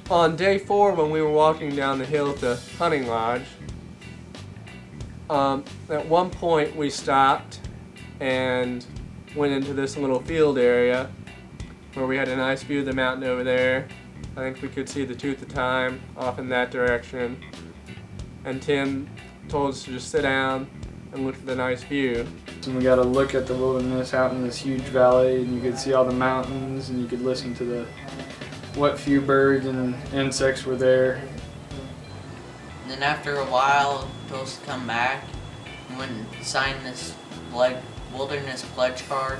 On day 4, when we were walking down the hill to Hunting Lodge, at one point we stopped and went into this little field area where we had a nice view of the mountain over there. I think we could see the Tooth of Time off in that direction. And Tim told us to just sit down and look at the nice view. And we got to look at the wilderness out in this huge valley, and you could see all the mountains, and you could listen to the what few birds and insects were there. And then after a while, told us to come back and went and signed this wilderness pledge card.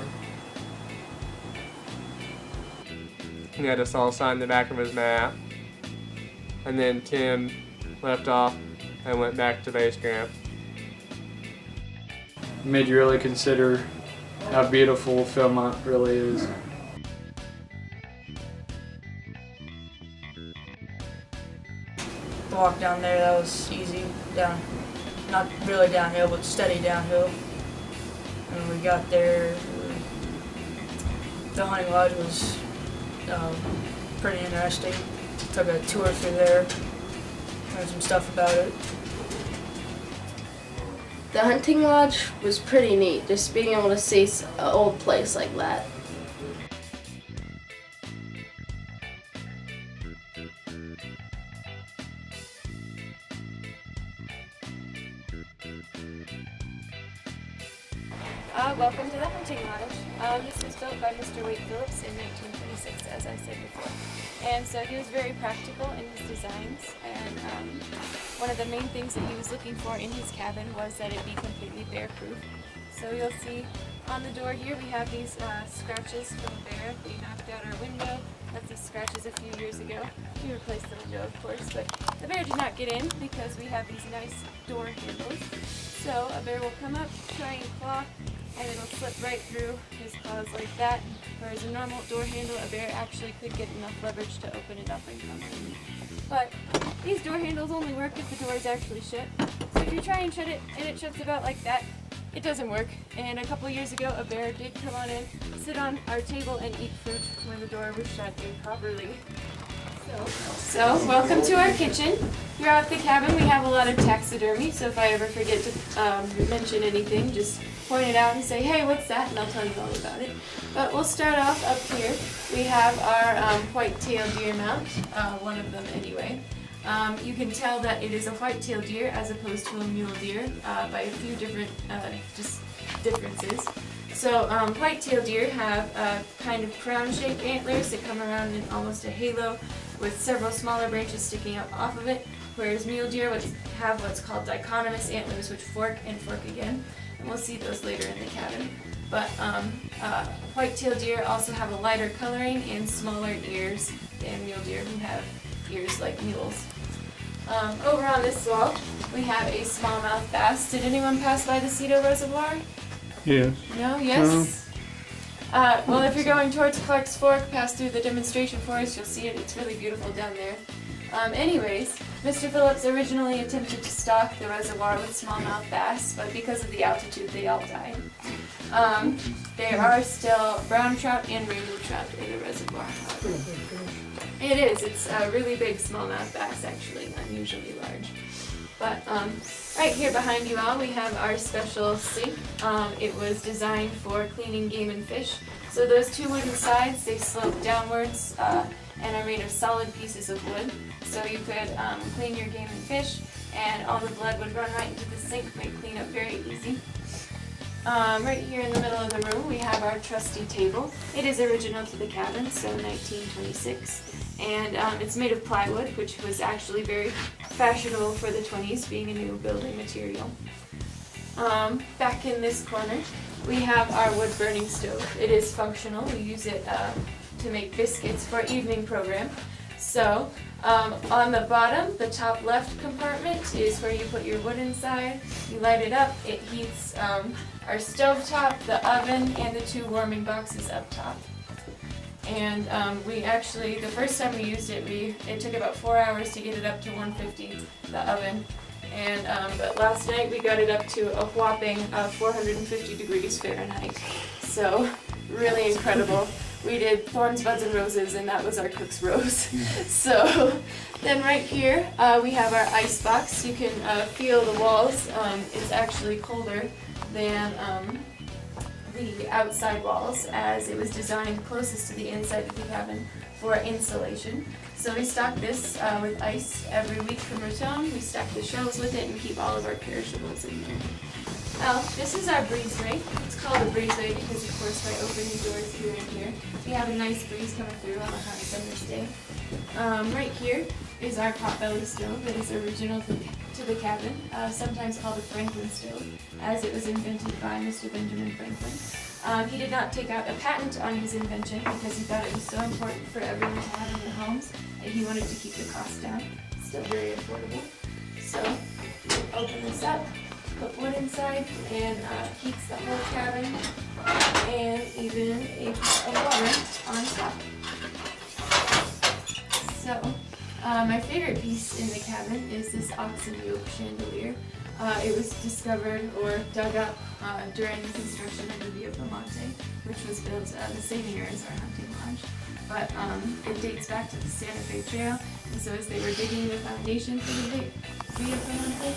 He had us all sign the back of his map. And then Tim left off and went back to base camp. It made you really consider how beautiful Philmont really is. The walk down there, that was easy. Not really downhill, but steady downhill. And we got there, the hunting lodge was pretty interesting. Took a tour through there, learned some stuff about it. The hunting lodge was pretty neat, just being able to see an old place like that. Welcome to the hunting lodge. This was built by Mr. Wade Phillips in 1926, as I said before. And so he was very practical in his designs, and one of the main things that he was looking for in his cabin was that it be completely bear-proof. So you'll see on the door here we have these scratches from a bear. They knocked out our window. That's these scratches a few years ago. We replaced the window, of course, but the bear did not get in because we have these nice door handles. So a bear will come up, try and claw, and it'll slip right through his claws like that. Whereas a normal door handle, a bear actually could get enough leverage to open it up and come in. But these door handles only work if the door is actually shut. So if you try and shut it and it shuts about like that, it doesn't work. And a couple years ago, a bear did come on in, sit on our table and eat fruit when the door was shut improperly. So welcome to our kitchen. Throughout the cabin we have a lot of taxidermy, so if I ever forget to mention anything, just point it out and say, hey, what's that? And I'll tell you all about it. But we'll start off up here. We have our white-tailed deer mount, one of them anyway. You can tell that it is a white-tailed deer as opposed to a mule deer by a few different differences. So white-tailed deer have kind of crown-shaped antlers that come around in almost a halo with several smaller branches sticking out off of it, whereas mule deer have what's called dichotomous antlers, which fork and fork again. And we'll see those later in the cabin. But white-tailed deer also have a lighter coloring and smaller ears than mule deer, who have ears like mules. Over on this wall, we have a smallmouth bass. Did anyone pass by the Cito Reservoir? Yes. No? Yes? Well, if you're going towards Clark's Fork, pass through the demonstration forest, you'll see it. It's really beautiful down there. Anyways, Mr. Phillips originally attempted to stock the reservoir with smallmouth bass, but because of the altitude, they all died. There are still brown trout and rainbow trout in the reservoir, however. It is. It's a really big smallmouth bass, actually, unusually large. But right here behind you all, we have our special sink. It was designed for cleaning game and fish. So those two wooden sides, they slope downwards and are made of solid pieces of wood. So you could clean your game and fish, and all the blood would run right into the sink, make cleanup very easy. Right here in the middle of the room, we have our trusty table. It is original to the cabin, so 1926. And it's made of plywood, which was actually very fashionable for the 20s, being a new building material. Back in this corner, we have our wood-burning stove. It is functional. We use it to make biscuits for our evening program. So, on the bottom, the top left compartment is where you put your wood inside. You light it up. It heats our stove top, the oven, and the two warming boxes up top. And we actually, the first time we used it, it took about 4 hours to get it up to 150, the oven. And but last night we got it up to a whopping 450 degrees Fahrenheit. So really incredible. we did thorns, buds, and roses, and that was our cook's rose. So then right here we have our ice box. You can feel the walls. It's actually colder than the outside walls, as it was designed closest to the inside of the cabin for insulation. So we stock this with ice every week from Raton. We stack the shelves with it and keep all of our perishables in there. Now, this is our breezeway. It's called a breezeway because, of course, by opening doors here and here, we have a nice breeze coming through on a hot summer's day. Right here is our potbelly stove that is original to the cabin, sometimes called a Franklin stove, as it was invented by Mr. Benjamin Franklin. He did not take out a patent on his invention because he thought it was so important for everyone to have in their homes, and he wanted to keep the cost down. Still very affordable. So, open this up. Put wood inside, and heats the whole cabin, and even a pot of water on top. So, my favorite piece in the cabin is this oxen yoke chandelier. It was discovered or dug up during the construction of the Via Philmont, which was built the same year as our hunting lodge. But it dates back to the Santa Fe Trail, and so as they were digging the foundation for the Via Philmont,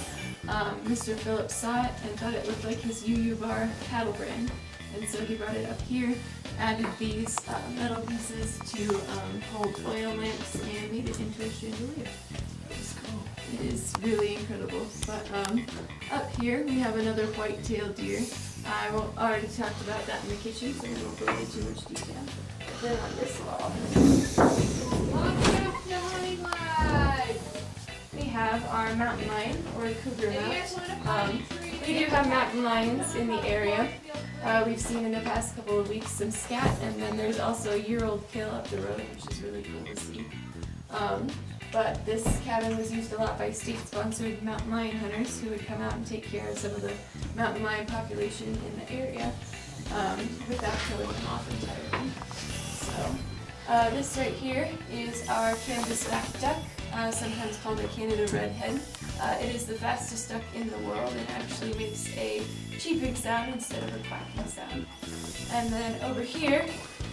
Mr. Phillips saw it and thought it looked like his UU Bar cattle brand, and so he brought it up here, added these metal pieces to hold oil lamps, and made it into a chandelier. It's cool. It is really incredible. But up here we have another white-tailed deer. I already talked about that in the kitchen, so we won't go into too much detail. Then on this wall, we have our mountain lion, or cougar mount. We do have mountain lions in the area. We've seen in the past couple of weeks some scat, and then there's also a year-old kill up the road, which is really cool to see. But this cabin was used a lot by state-sponsored mountain lion hunters who would come out and take care of some of the mountain lion population in the area without killing them off entirely. So this right here is our canvas-back duck, sometimes called a Canada redhead. It is the fastest duck in the world and actually makes a cheeping sound instead of a quacking sound. And then over here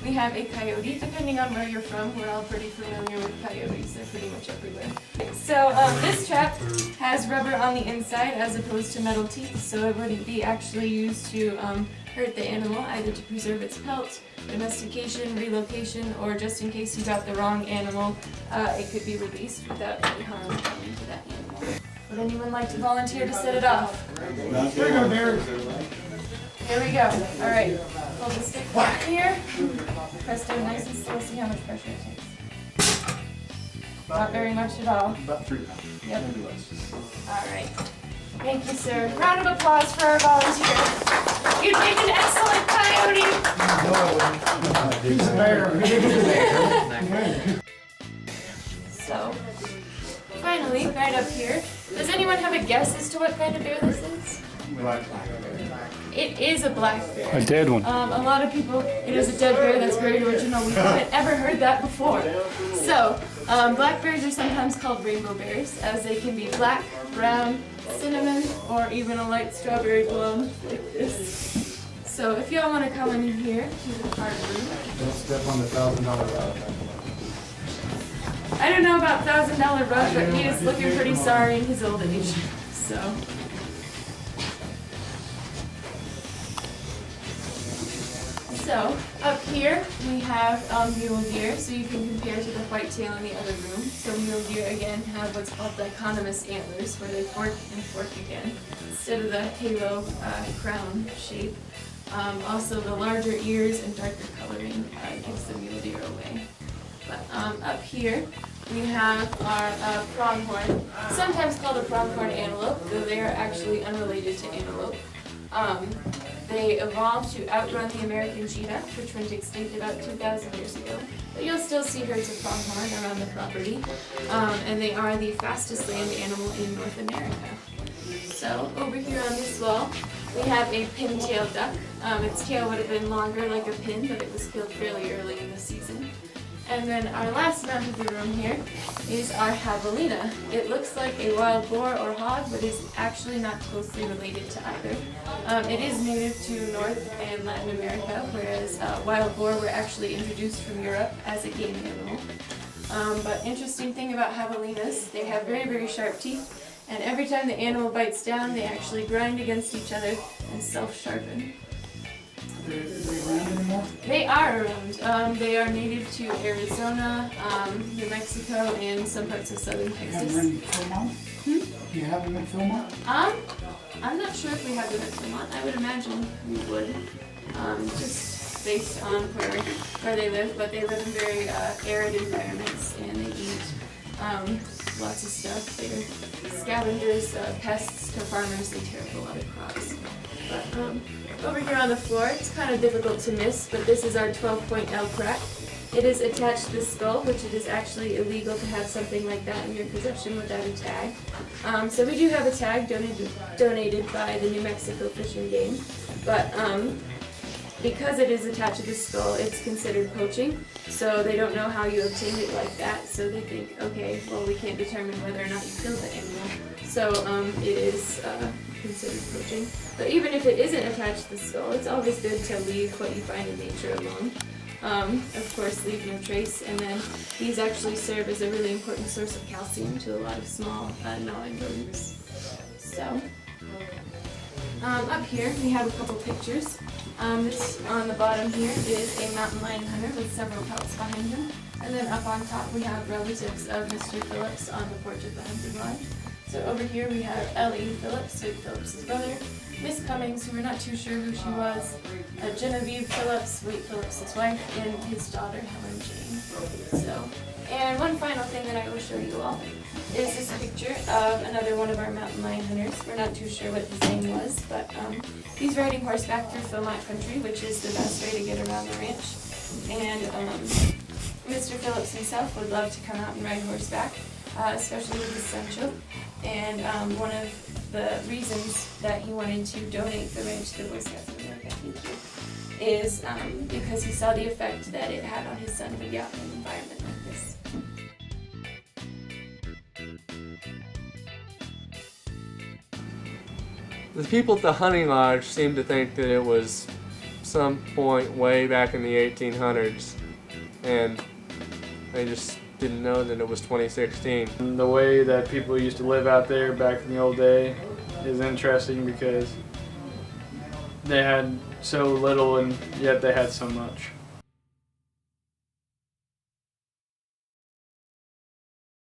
we have a coyote. Depending on where you're from, we're all pretty familiar with coyotes. They're pretty much everywhere. So this trap has rubber on the inside as opposed to metal teeth, so it wouldn't be actually used to hurt the animal, either to preserve its pelt, domestication, relocation, or just in case you got the wrong animal, it could be released without any harm coming to that animal. Would anyone like to volunteer to set it off? Here we go. All right. Hold the stick back here. Press down nice and slow. See how much pressure it takes. Not very much at all. About 3 pounds. Yep. Maybe less. All right. Thank you, sir. Round of applause for our volunteer. You'd make an excellent coyote. He's a bear. So, finally, right up here, does anyone have a guess as to what kind of bear this is? It is a black bear. A dead one. A lot of people, it is a dead bear. That's very original. We haven't ever heard that before. So, black bears are sometimes called rainbow bears, as they can be black, brown, cinnamon, or even a light strawberry blonde like this. So, if y'all want to come in here to the card room. Don't step on the $1,000 rug. I don't know about $1,000 rug, but he is looking pretty sorry in his old age. So. So, up here we have mule deer, so you can compare to the whitetail in the other room. So mule deer again have what's called dichotomous antlers, where they fork and fork again, instead of the halo crown shape. Also the larger ears and darker coloring gives the mule deer away. But up here we have our pronghorn, sometimes called a pronghorn antelope, though they are actually unrelated to antelope. They evolved to outrun the American cheetah, which went extinct about 2,000 years ago. But you'll still see herds of pronghorn around the property, and they are the fastest land animal in North America. So over here on this wall, we have a pin-tailed duck. Its tail would have been longer like a pin, but it was killed fairly early in the season. And then our last mount of the room here is our javelina. It looks like a wild boar or hog, but is actually not closely related to either. It is native to North and Latin America, whereas wild boar were actually introduced from Europe as a game animal. But interesting thing about javelinas, they have very, very sharp teeth, and every time the animal bites down, they actually grind against each other and self-sharpen. Are they around anymore? They are around. They are native to Arizona, New Mexico, and some parts of southern You have Texas. them in Philmont? Do you have them in Philmont? I'm not sure if we have them in Philmont. I would imagine we would, just based on where they live. But they live in very arid environments, and they eat lots of stuff. They're scavengers, pests to farmers. They tear up a lot of crops. But over here on the floor, it's kind of difficult to miss, but this is our 12-point elk rack. It is attached to the skull, which it is actually illegal to have something like that in your possession without a tag. So we do have a tag donated by the New Mexico Fish and Game, but because it is attached to the skull, it's considered poaching. So they don't know how you obtained it like that, so they think, okay, well, we can't determine whether or not you killed the animal. So it is considered poaching. But even if it isn't attached to the skull, it's always good to leave what you find in nature alone. Of course, leave no trace, and then these actually serve as a really important source of calcium to a lot of small gnawing rodents. So, up here we have a couple pictures. This on the bottom here is a mountain lion hunter with several pelts behind him, and then up on top we have relatives of Mr. Phillips on the porch of the hunting lodge. So over here we have Ellie Phillips, Wade Phillips' brother, Miss Cummings, who we're not too sure who she was, Genevieve Phillips, Wade Phillips' wife, and his daughter Helen Jane. So, and one final thing that I will show you all is this picture of another one of our mountain lion hunters. We're not too sure what his name was, but he's riding horseback through Philmont country, which is the best way to get around the ranch. And Mr. Phillips himself would love to come out and ride horseback, especially with his son Chip. And one of the reasons that he wanted to donate the ranch to the Boy Scouts of America, is because he saw the effect that it had on his son to be out in an environment like this. The people at the hunting lodge seem to think that it was some point way back in the 1800s, and they just didn't know that it was 2016. And the way that people used to live out there back in the old day is interesting because they had so little and yet they had so much.